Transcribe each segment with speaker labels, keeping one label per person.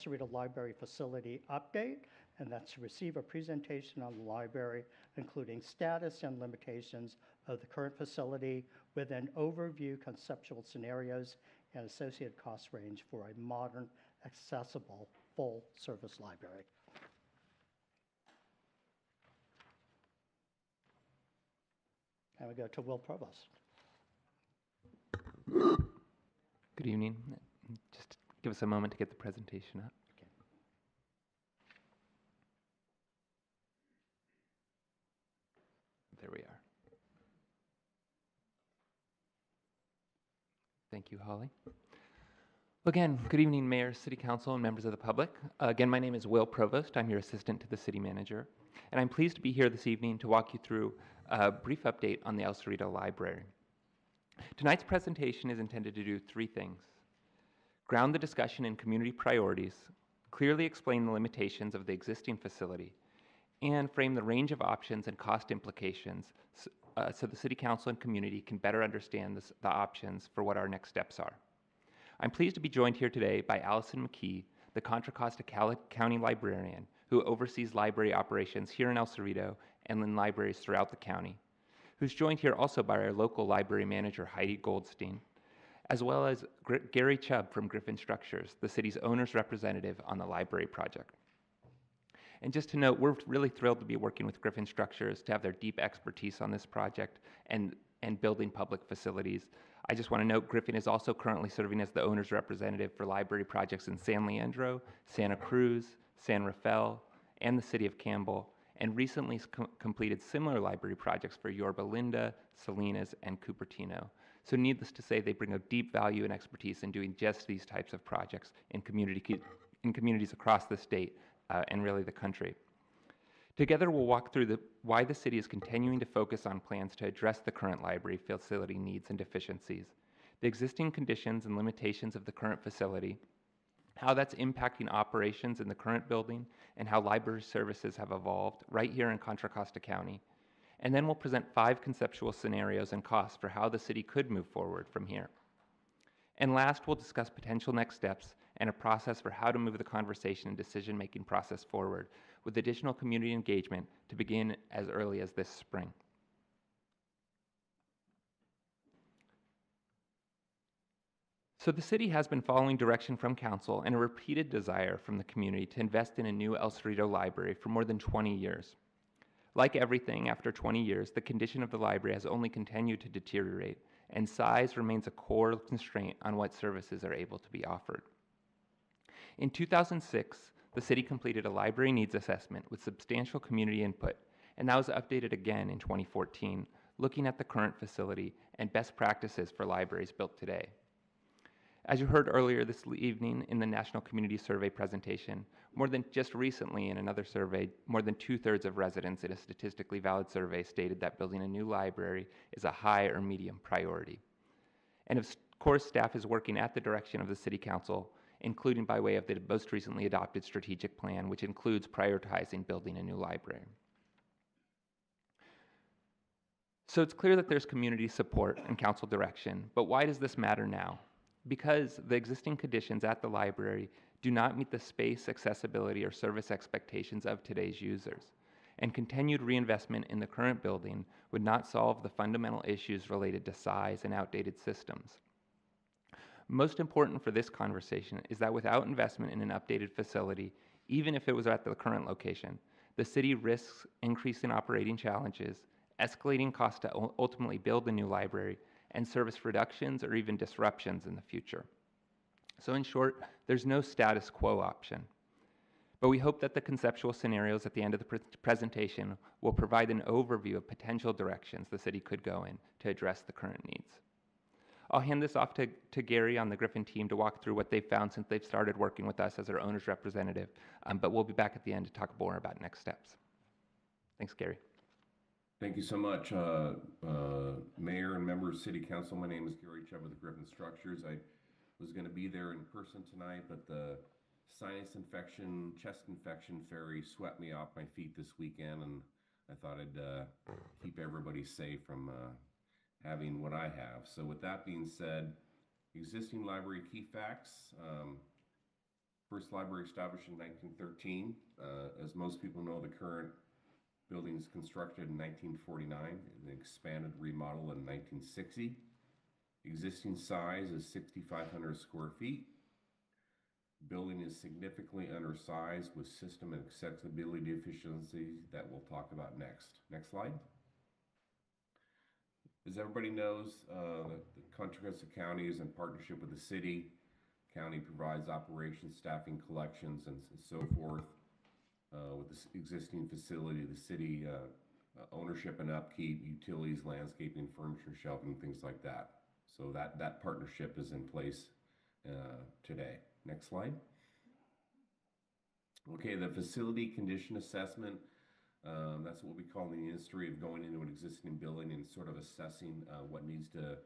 Speaker 1: Cerrito Library Facility Update, and that's to receive a presentation on the library, including status and limitations of the current facility with an overview, conceptual scenarios, and associated cost range for a modern, accessible, full-service library. And we go to Will Provost.
Speaker 2: Good evening. Just give us a moment to get the presentation up.
Speaker 1: Okay.
Speaker 2: There we are. Thank you, Holly. Again, good evening, Mayor, City Council, and members of the public. Again, my name is Will Provost. I'm your assistant to the City Manager, and I'm pleased to be here this evening to walk you through a brief update on the El Cerrito Library. Tonight's presentation is intended to do three things: ground the discussion in community priorities, clearly explain the limitations of the existing facility, and frame the range of options and cost implications so the City Council and community can better understand the options for what our next steps are. I'm pleased to be joined here today by Allison McKee, the Contra Costa County Librarian, who oversees library operations here in El Cerrito and in libraries throughout the county, who's joined here also by our local library manager, Heidi Goldstein, as well as Gary Chubb from Griffin Structures, the city's owner's representative on the library project. And just to note, we're really thrilled to be working with Griffin Structures to have their deep expertise on this project and building public facilities. I just want to note Griffin is also currently serving as the owner's representative for library projects in San Leandro, Santa Cruz, San Rafael, and the city of Campbell, and recently completed similar library projects for Yorba Linda, Salinas, and Cupertino. So needless to say, they bring a deep value and expertise in doing just these types of projects in communities across the state and really the country. Together, we'll walk through why the city is continuing to focus on plans to address the current library facility needs and deficiencies, the existing conditions and limitations of the current facility, how that's impacting operations in the current building, and how library services have evolved right here in Contra Costa County. And then we'll present 5 conceptual scenarios and costs for how the city could move forward from here. And last, we'll discuss potential next steps and a process for how to move the conversation and decision-making process forward, with additional community engagement to begin as early as this spring. So the city has been following direction from council and a repeated desire from the community to invest in a new El Cerrito library for more than 20 years. Like everything, after 20 years, the condition of the library has only continued to deteriorate, and size remains a core constraint on what services are able to be offered. In 2006, the city completed a library needs assessment with substantial community input, and that was updated again in 2014, looking at the current facility and best practices for libraries built today. As you heard earlier this evening in the National Community Survey presentation, more than just recently in another survey, more than 2/3 of residents in a statistically valid survey stated that building a new library is a high or medium priority. And of course, staff is working at the direction of the City Council, including by way of the most recently adopted strategic plan, which includes prioritizing building a new library. So it's clear that there's community support and council direction, but why does this matter now? Because the existing conditions at the library do not meet the space, accessibility, or service expectations of today's users, and continued reinvestment in the current building would not solve the fundamental issues related to size and outdated systems. Most important for this conversation is that without investment in an updated facility, even if it was at the current location, the city risks increasing operating challenges, escalating costs to ultimately build a new library, and service reductions or even disruptions in the future. So in short, there's no status quo option. But we hope that the conceptual scenarios at the end of the presentation will provide an overview of potential directions the city could go in to address the current needs. I'll hand this off to Gary on the Griffin team to walk through what they've found since they've started working with us as our owner's representative, but we'll be back at the end to talk more about next steps. Thanks, Gary.
Speaker 3: Thank you so much, Mayor and members of City Council. My name is Gary Chubb with Griffin Structures. I was going to be there in person tonight, but the sinus infection, chest infection fairy swept me off my feet this weekend, and I thought I'd keep everybody safe from having what I have. So with that being said, existing library key facts. First library established in 1913. As most people know, the current building is constructed in 1949 and expanded, remodeled in 1960. Existing size is 6,500 square feet. Building is significantly undersized with system and accessibility deficiencies that we'll talk about next. Next slide. As everybody knows, the Contra Costa County is in partnership with the city. County provides operations, staffing, collections, and so forth. With this existing facility, the city ownership and upkeep, utilities, landscaping, furniture, shelving, things like that. So that partnership is in place today. Next slide. Okay, the facility condition assessment. That's what we call in the industry of going into an existing building and sort of assessing what needs to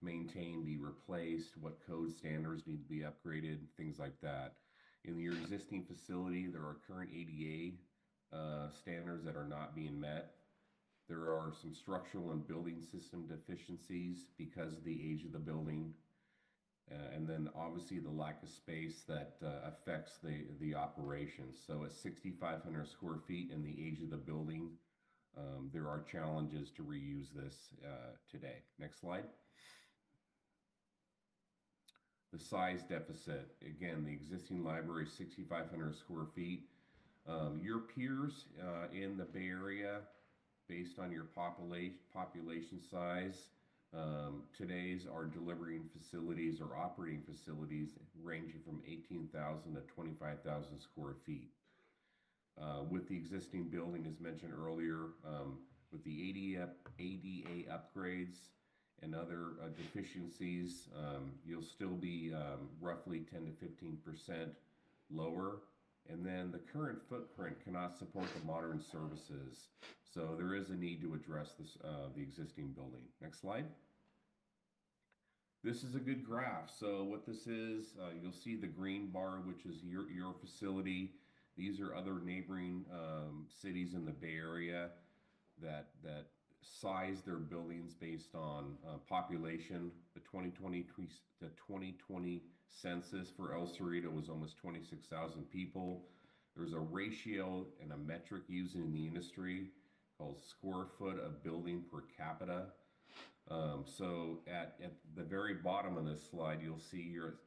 Speaker 3: maintain, be replaced, what code standards need to be upgraded, things like that. In your existing facility, there are current ADA standards that are not being met. There are some structural and building system deficiencies because of the age of the building. And then obviously the lack of space that affects the operations. So at 6,500 square feet and the age of the building, there are challenges to reuse this today. Next slide. The size deficit. Again, the existing library is 6,500 square feet. Your peers in the Bay Area, based on your population size, today's are delivering facilities or operating facilities ranging from 18,000 to 25,000 square feet. With the existing building, as mentioned earlier, with the ADA upgrades and other deficiencies, you'll still be roughly 10 to 15% lower. And then the current footprint cannot support the modern services. So there is a need to address this, the existing building. Next slide. This is a good graph. So what this is, you'll see the green bar, which is your facility. These are other neighboring cities in the Bay Area that size their buildings based on population. The 2020 census for El Cerrito was almost 26,000 people. There's a ratio and a metric used in the industry called square foot of building per capita. So at the very bottom of this slide, you'll see you're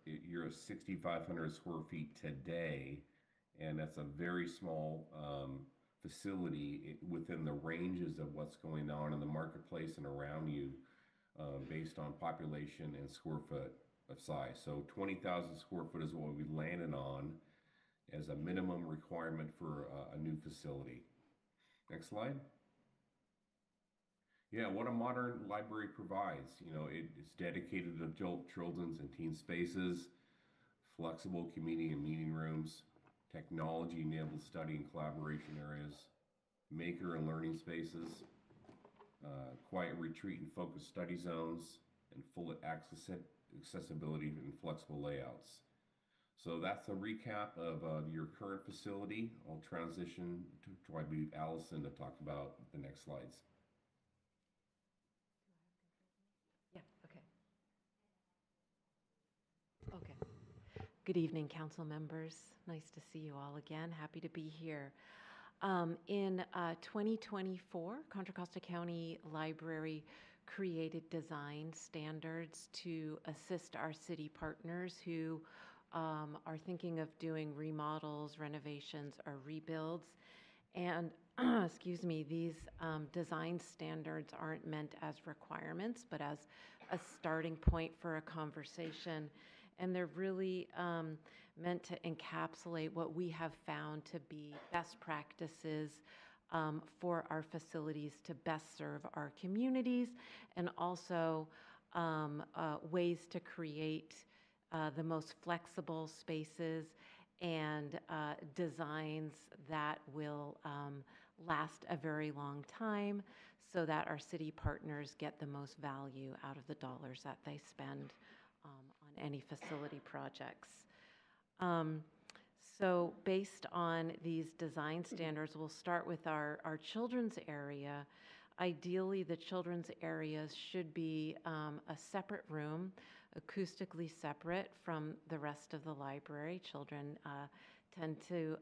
Speaker 3: at 6,500 square feet today, and that's a very small facility within the ranges of what's going on in the marketplace and around you based on population and square foot of size. So 20,000 square foot is what we landed on as a minimum requirement for a new facility. Next slide. Yeah, what a modern library provides. You know, it's dedicated to adult, children's, and teen spaces, flexible community and meeting rooms, technology-enabled study and collaboration areas, maker and learning spaces, quiet retreat and focused study zones, and full accessibility and flexible layouts. So that's a recap of your current facility. I'll transition to I believe Allison to talk about the next slides.
Speaker 4: Yeah, okay. Good evening, council members. Nice to see you all again. Happy to be here. In 2024, Contra Costa County Library created design standards to assist our city partners who are thinking of doing remodels, renovations, or rebuilds. And excuse me, these design standards aren't meant as requirements, but as a starting point for a conversation. And they're really meant to encapsulate what we have found to be best practices for our facilities to best serve our communities, and also ways to create the most flexible spaces and designs that will last a very long time, so that our city partners get the most value out of the dollars that they spend on any facility projects. So based on these design standards, we'll start with our children's area. Ideally, the children's areas should be a separate room acoustically separate from the rest of the library. Children tend to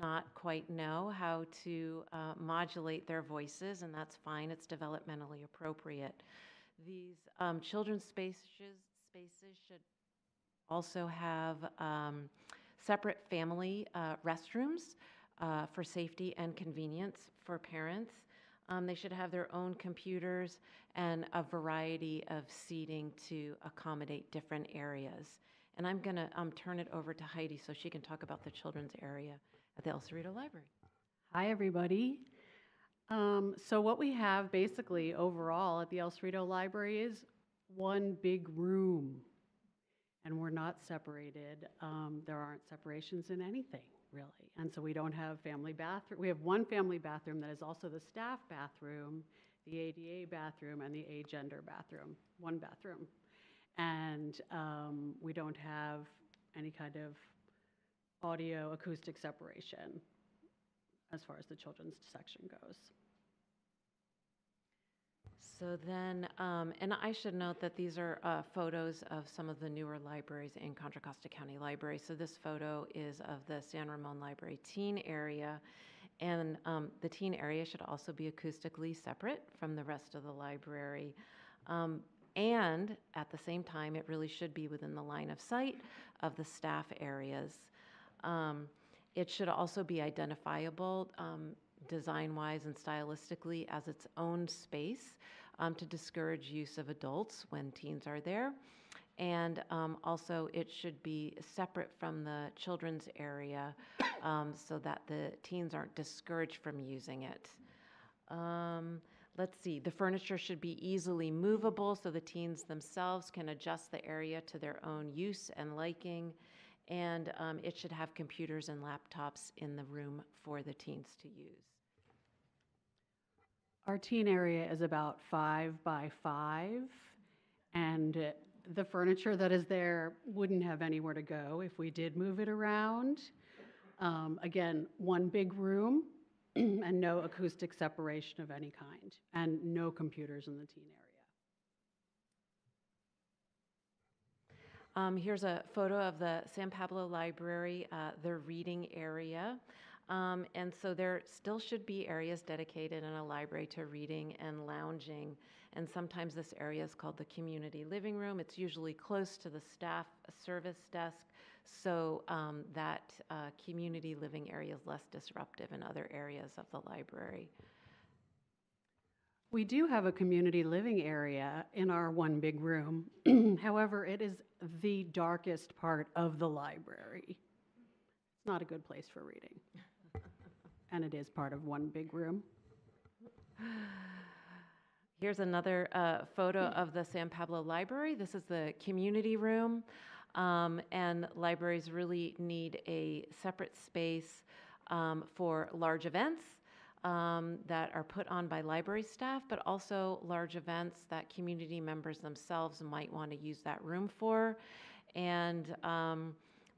Speaker 4: not quite know how to modulate their voices, and that's fine. It's developmentally appropriate. These children's spaces should also have separate family restrooms for safety and convenience for parents. They should have their own computers and a variety of seating to accommodate different areas. And I'm going to turn it over to Heidi so she can talk about the children's area at the El Cerrito Library.
Speaker 5: Hi, everybody. So what we have basically overall at the El Cerrito Library is one big room, and we're not separated. There aren't separations in anything, really. And so we don't have family bathroom. We have one family bathroom that is also the staff bathroom, the ADA bathroom, and the agender bathroom, one bathroom. And we don't have any kind of audio acoustic separation as far as the children's section goes.
Speaker 4: So then, and I should note that these are photos of some of the newer libraries in Contra Costa County Library. So this photo is of the San Ramon Library teen area, and the teen area should also be acoustically separate from the rest of the library. And at the same time, it really should be within the line of sight of the staff areas. It should also be identifiable design-wise and stylistically as its own space to discourage use of adults when teens are there. And also it should be separate from the children's area so that the teens aren't discouraged from using it. Let's see, the furniture should be easily movable so the teens themselves can adjust the area to their own use and liking. And it should have computers and laptops in the room for the teens to use.
Speaker 5: Our teen area is about 5 by 5, and the furniture that is there wouldn't have anywhere to go if we did move it around. Again, one big room and no acoustic separation of any kind, and no computers in the teen area.
Speaker 4: Here's a photo of the San Pablo Library, the reading area. And so there still should be areas dedicated in a library to reading and lounging. And sometimes this area is called the community living room. It's usually close to the staff service desk, so that community living area is less disruptive in other areas of the library.
Speaker 5: We do have a community living area in our one big room. However, it is the darkest part of the library. It's not a good place for reading. And it is part of one big room.
Speaker 4: Here's another photo of the San Pablo Library. This is the community room. And libraries really need a separate space for large events that are put on by library staff, but also large events that community members themselves might want to use that room for. And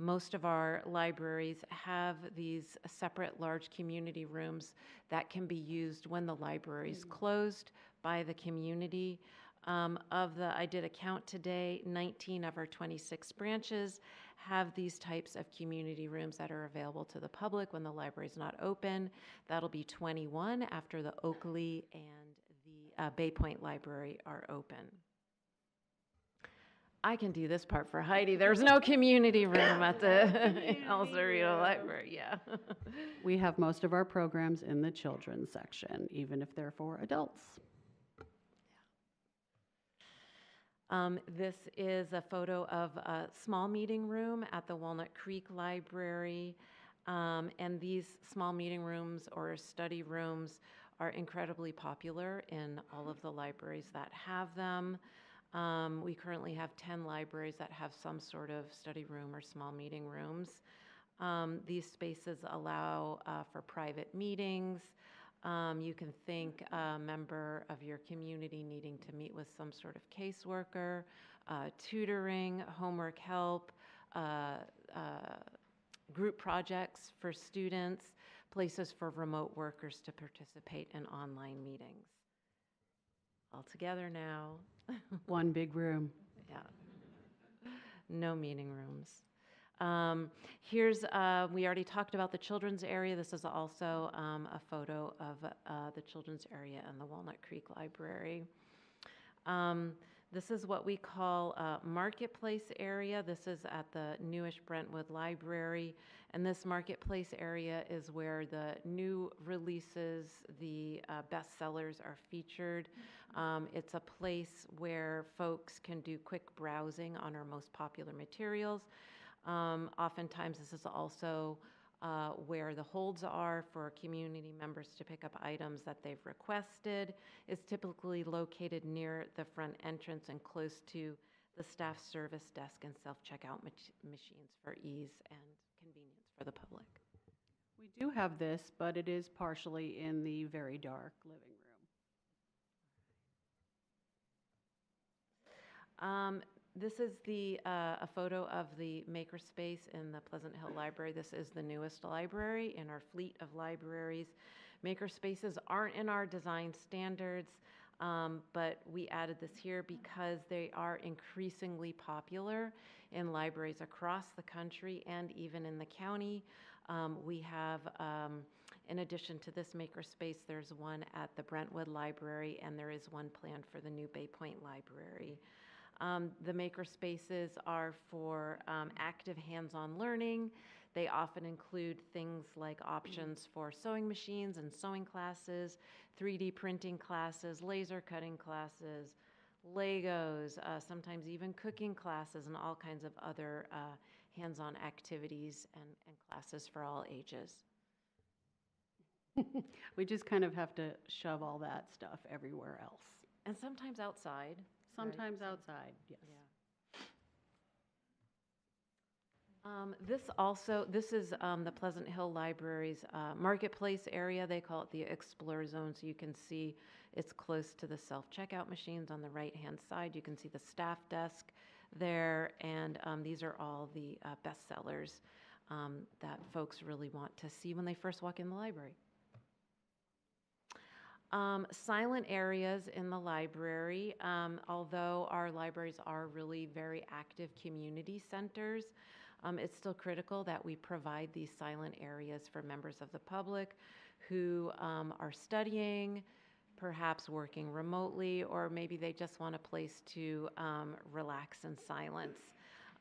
Speaker 4: most of our libraries have these separate large community rooms that can be used when the library is closed by the community. I did a count today, 19 of our 26 branches have these types of community rooms that are available to the public when the library is not open. That'll be 21 after the Oakley and the Bay Point Library are open. I can do this part for Heidi. There's no community room at the El Cerrito Library, yeah.
Speaker 5: We have most of our programs in the children's section, even if they're for adults.
Speaker 4: This is a photo of a small meeting room at the Walnut Creek Library. And these small meeting rooms or study rooms are incredibly popular in all of the libraries that have them. We currently have 10 libraries that have some sort of study room or small meeting rooms. These spaces allow for private meetings. You can think a member of your community needing to meet with some sort of caseworker, tutoring, homework help, group projects for students, places for remote workers to participate in online meetings. All together now.
Speaker 5: One big room.
Speaker 4: Yeah. No meeting rooms. Here's, we already talked about the children's area. This is also a photo of the children's area in the Walnut Creek Library. This is what we call marketplace area. This is at the newish Brentwood Library. And this marketplace area is where the new releases, the bestsellers are featured. It's a place where folks can do quick browsing on our most popular materials. Oftentimes, this is also where the holds are for community members to pick up items that they've requested. It's typically located near the front entrance and close to the staff service desk and self-checkout machines for ease and convenience for the public.
Speaker 5: We do have this, but it is partially in the very dark living room.
Speaker 4: This is a photo of the makerspace in the Pleasant Hill Library. This is the newest library in our fleet of libraries. Makerspaces aren't in our design standards, but we added this here because they are increasingly popular in libraries across the country and even in the county. We have, in addition to this makerspace, there's one at the Brentwood Library, and there is one planned for the new Bay Point Library. The maker spaces are for active hands-on learning. They often include things like options for sewing machines and sewing classes, 3D printing classes, laser cutting classes, Legos, sometimes even cooking classes, and all kinds of other hands-on activities and classes for all ages.
Speaker 5: We just kind of have to shove all that stuff everywhere else.
Speaker 4: And sometimes outside.
Speaker 5: Sometimes outside, yes.
Speaker 4: Yeah. This is the Pleasant Hill Library's marketplace area. They call it the Explore Zone, so you can see it's close to the self-checkout machines on the right-hand side. You can see the staff desk there, and these are all the bestsellers that folks really want to see when they first walk in the library. Silent areas in the library, although our libraries are really very active community centers, it's still critical that we provide these silent areas for members of the public who are studying, perhaps working remotely, or maybe they just want a place to relax in silence.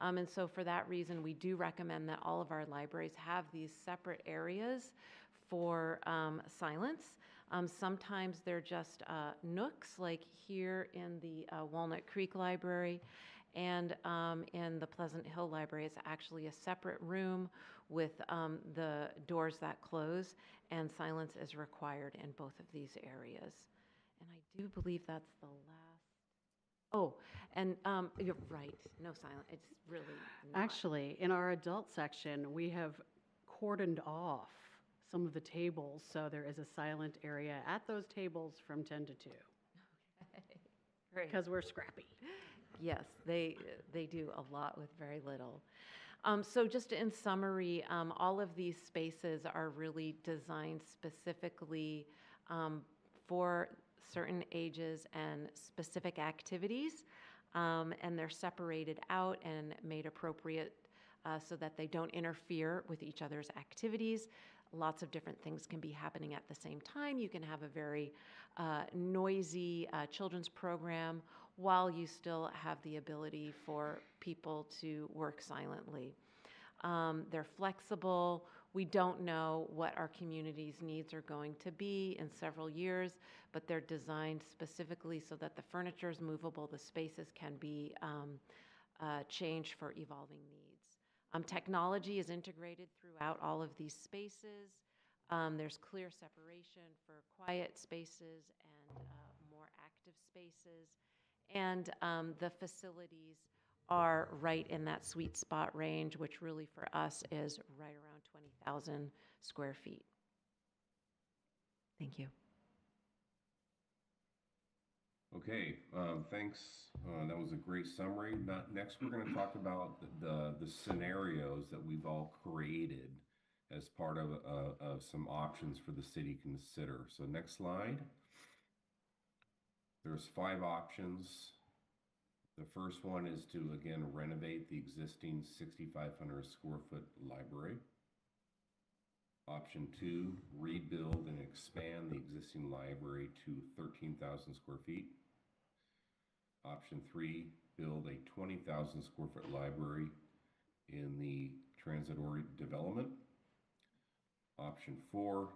Speaker 4: And so for that reason, we do recommend that all of our libraries have these separate areas for silence. Sometimes they're just nooks, like here in the Walnut Creek Library, and in the Pleasant Hill Library, it's actually a separate room with the doors that close, and silence is required in both of these areas. And I do believe that's the last. Oh, and you're right, no silence. It's really not.
Speaker 5: Actually, in our adult section, we have cordoned off some of the tables, so there is a silent area at those tables from 10 to 2.
Speaker 4: Okay, great.
Speaker 5: Because we're scrappy.
Speaker 4: Yes, they do a lot with very little. So just in summary, all of these spaces are really designed specifically for certain ages and specific activities, and they're separated out and made appropriate so that they don't interfere with each other's activities. Lots of different things can be happening at the same time. You can have a very noisy children's program while you still have the ability for people to work silently. They're flexible. We don't know what our community's needs are going to be in several years, but they're designed specifically so that the furniture is movable, the spaces can be changed for evolving needs. Technology is integrated throughout all of these spaces. There's clear separation for quiet spaces and more active spaces. And the facilities are right in that sweet spot range, which really for us is right around 20,000 square feet. Thank you.
Speaker 3: Okay, thanks. That was a great summary. Next, we're going to talk about the scenarios that we've all created as part of some options for the city to consider. So next slide. There's 5 options The first one is to, again, renovate the existing 6,500 square foot library. Option 2, rebuild and expand the existing library to 13,000 square feet. Option 3, build a 20,000 square foot library in the transit-oriented development. Option 4,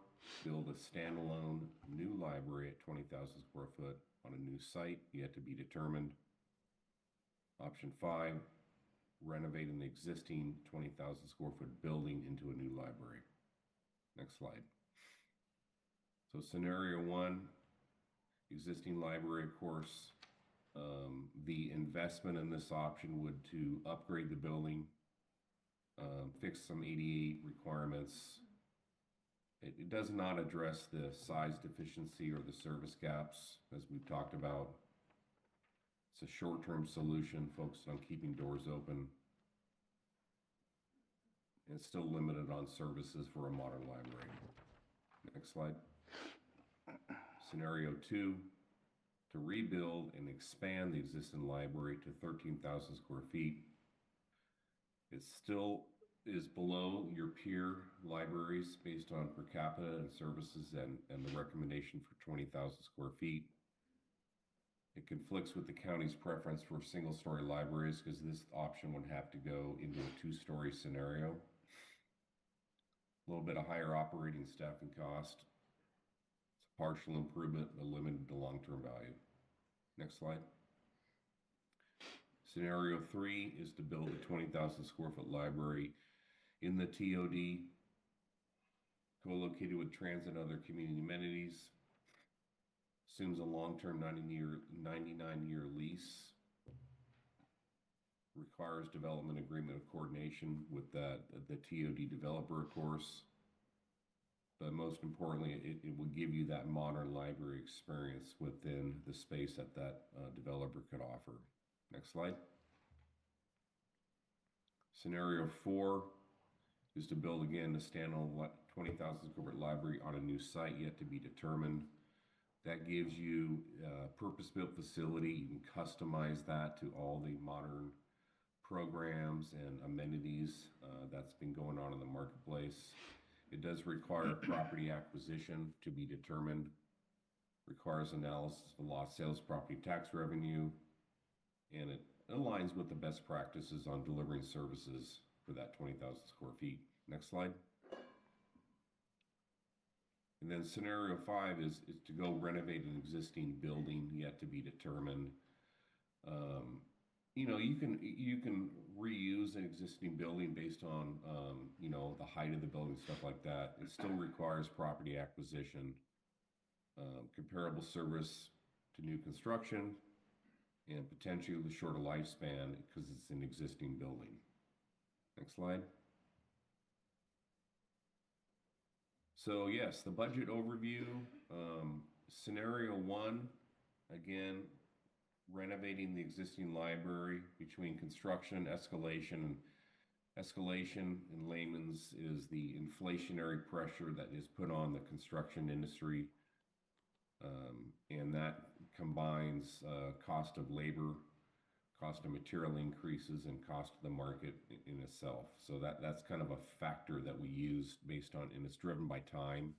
Speaker 3: build a standalone new library at 20,000 square foot on a new site, yet to be determined. Option 5, renovate an existing 20,000 square foot building into a new library. Next slide. So scenario 1, existing library, of course. The investment in this option would to upgrade the building, fix some ADA requirements. It does not address the size deficiency or the service gaps, as we've talked about. It's a short-term solution focused on keeping doors open. And it's still limited on services for a modern library. Next slide. Scenario 2, to rebuild and expand the existing library to 13,000 square feet. It still is below your peer libraries based on per capita and services and the recommendation for 20,000 square feet. It conflicts with the county's preference for single-story libraries because this option would have to go into a 2-story scenario. A little bit of higher operating staffing cost. It's a partial improvement, but limited to long-term value. Next slide. Scenario 3 is to build a 20,000 square foot library in the TOD, co-located with transit and other community amenities. Assumes a long-term 99-year lease. Requires development agreement of coordination with the TOD developer, of course. But most importantly, it will give you that modern library experience within the space that developer could offer. Next slide. Scenario 4 is to build, again, a standalone 20,000 square foot library on a new site yet to be determined. That gives you a purpose-built facility. You can customize that to all the modern programs and amenities that's been going on in the marketplace. It does require property acquisition to be determined. Requires analysis of lost sales property tax revenue. And it aligns with the best practices on delivering services for that 20,000 square feet. Next slide. And then scenario 5 is to go renovate an existing building yet to be determined. You can reuse an existing building based on the height of the building, stuff like that. It still requires property acquisition, comparable service to new construction, and potentially the shorter lifespan because it's an existing building. Next slide. So yes, the budget overview. Scenario 1, again, renovating the existing library between construction, escalation. Escalation in layman's is the inflationary pressure that is put on the construction industry. And that combines cost of labor, cost of material increases, and cost of the market in itself. So that's kind of a factor that we use based on, and it's driven by time.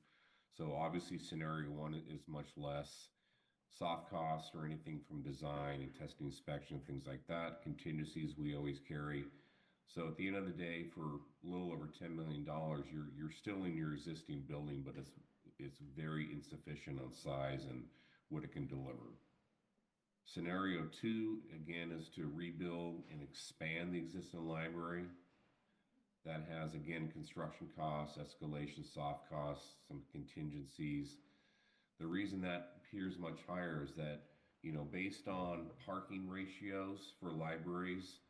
Speaker 3: So obviously scenario 1 is much less. Soft costs or anything from design and testing, inspection, things like that. Contingencies we always carry. So at the end of the day, for a little over $10 million, you're still in your existing building, but it's very insufficient on size and what it can deliver. Scenario 2, again, is to rebuild and expand the existing library. That has, again, construction costs, escalation, soft costs, some contingencies. The reason that appears much higher is that, based on parking ratios for libraries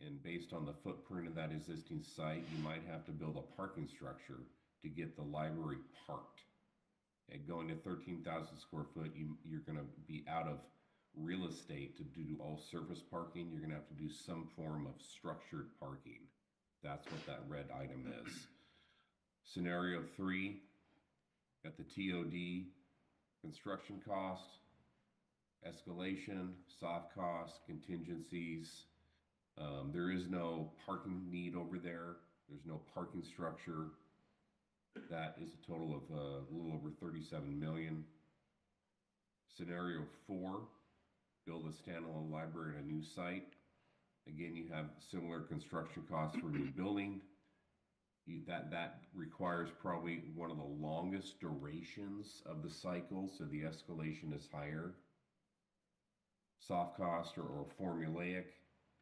Speaker 3: and based on the footprint of that existing site, you might have to build a parking structure to get the library parked. And going to 13,000 square foot, you're going to be out of real estate to do all surface parking. You're going to have to do some form of structured parking. That's what that red item is. Scenario 3, at the TOD, construction cost, escalation, soft costs, contingencies. There is no parking need over there. There's no parking structure. That is a total of a little over 37 million. Scenario 4, build a standalone library at a new site. Again, you have similar construction costs for a new building. That requires probably one of the longest durations of the cycle, so the escalation is higher. Soft cost or formulaic,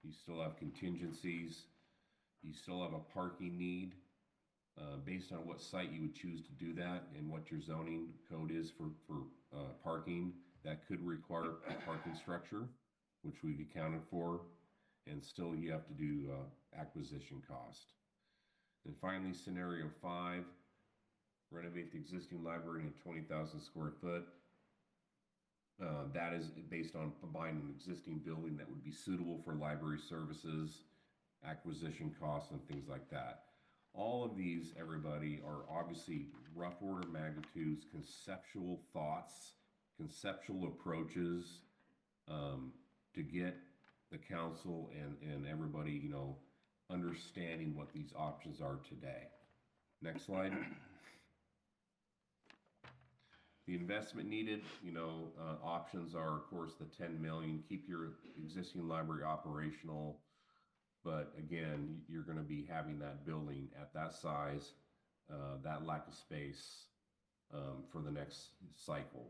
Speaker 3: you still have contingencies. You still have a parking need based on what site you would choose to do that and what your zoning code is for parking. That could require a parking structure, which we've accounted for, and still you have to do acquisition cost. And finally, scenario 5, renovate the existing library in 20,000 square foot. That is based on buying an existing building that would be suitable for library services, acquisition costs, and things like that. All of these, everybody, are obviously rough order magnitudes, conceptual thoughts, conceptual approaches to get the council and everybody, you know, understanding what these options are today. Next slide. The investment needed, you know, options are, of course, the 10 million. Keep your existing library operational, but again, you're going to be having that building at that size, that lack of space for the next cycle.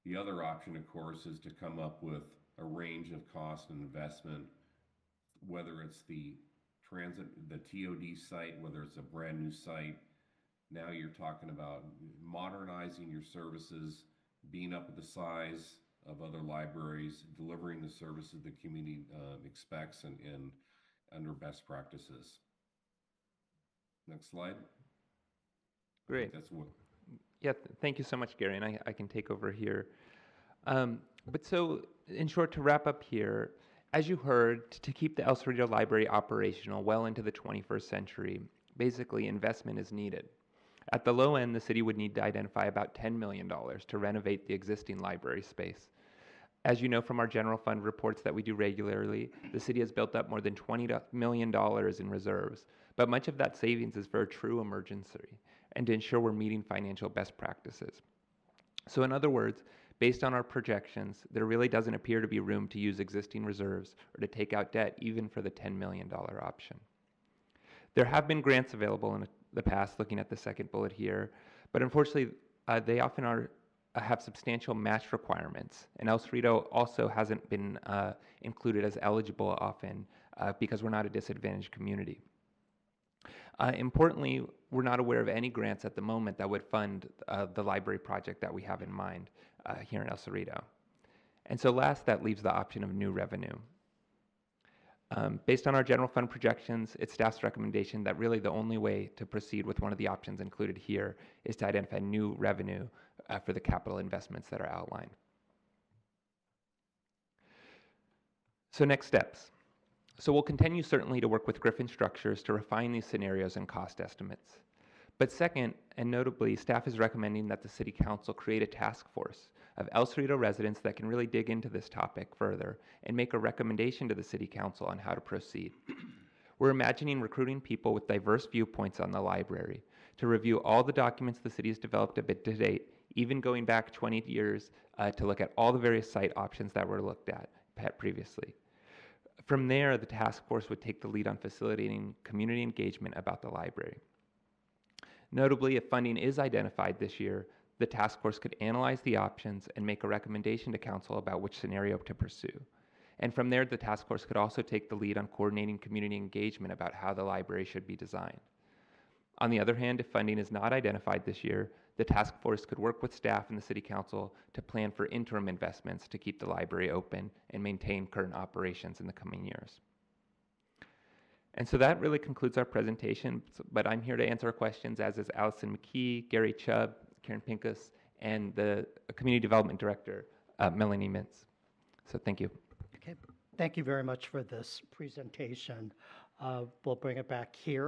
Speaker 3: The other option, of course, is to come up with a range of cost and investment, whether it's the TOD site, whether it's a brand new site. Now you're talking about modernizing your services, being up at the size of other libraries, delivering the services the community expects and under best practices. Next slide.
Speaker 2: Great.
Speaker 3: That's what.
Speaker 2: Yeah, thank you so much, Gary, and I can take over here. But so, in short, to wrap up here, as you heard, to keep the El Cerrito Library operational well into the 21st century, basically investment is needed. At the low end, the city would need to identify about $10 million to renovate the existing library space. As you know from our general fund reports that we do regularly, the city has built up more than $20 million in reserves, but much of that savings is for a true emergency and to ensure we're meeting financial best practices. So in other words, based on our projections, there really doesn't appear to be room to use existing reserves or to take out debt even for the $10 million option. There have been grants available in the past, looking at the second bullet here, but unfortunately, they often have substantial match requirements, and El Cerrito also hasn't been included as eligible often because we're not a disadvantaged community. Importantly, we're not aware of any grants at the moment that would fund the library project that we have in mind here in El Cerrito. And so last, that leaves the option of new revenue. Based on our general fund projections, it's staff's recommendation that really the only way to proceed with one of the options included here is to identify new revenue for the capital investments that are outlined. So next steps. So we'll continue certainly to work with Griffin Structures to refine these scenarios and cost estimates. But second, and notably, staff is recommending that the City Council create a task force of El Cerrito residents that can really dig into this topic further and make a recommendation to the City Council on how to proceed. We're imagining recruiting people with diverse viewpoints on the library to review all the documents the city has developed a bit to date, even going back 20 years to look at all the various site options that were looked at previously. From there, the task force would take the lead on facilitating community engagement about the library. Notably, if funding is identified this year, the task force could analyze the options and make a recommendation to council about which scenario to pursue. And from there, the task force could also take the lead on coordinating community engagement about how the library should be designed. On the other hand, if funding is not identified this year, the task force could work with staff and the City Council to plan for interim investments to keep the library open and maintain current operations in the coming years. And so that really concludes our presentation, but I'm here to answer questions, as is Allison McKee, Gary Chubb, Karen Pincus, and the Community Development Director, Melanie Mintz. So thank you.
Speaker 1: Okay, thank you very much for this presentation. We'll bring it back here.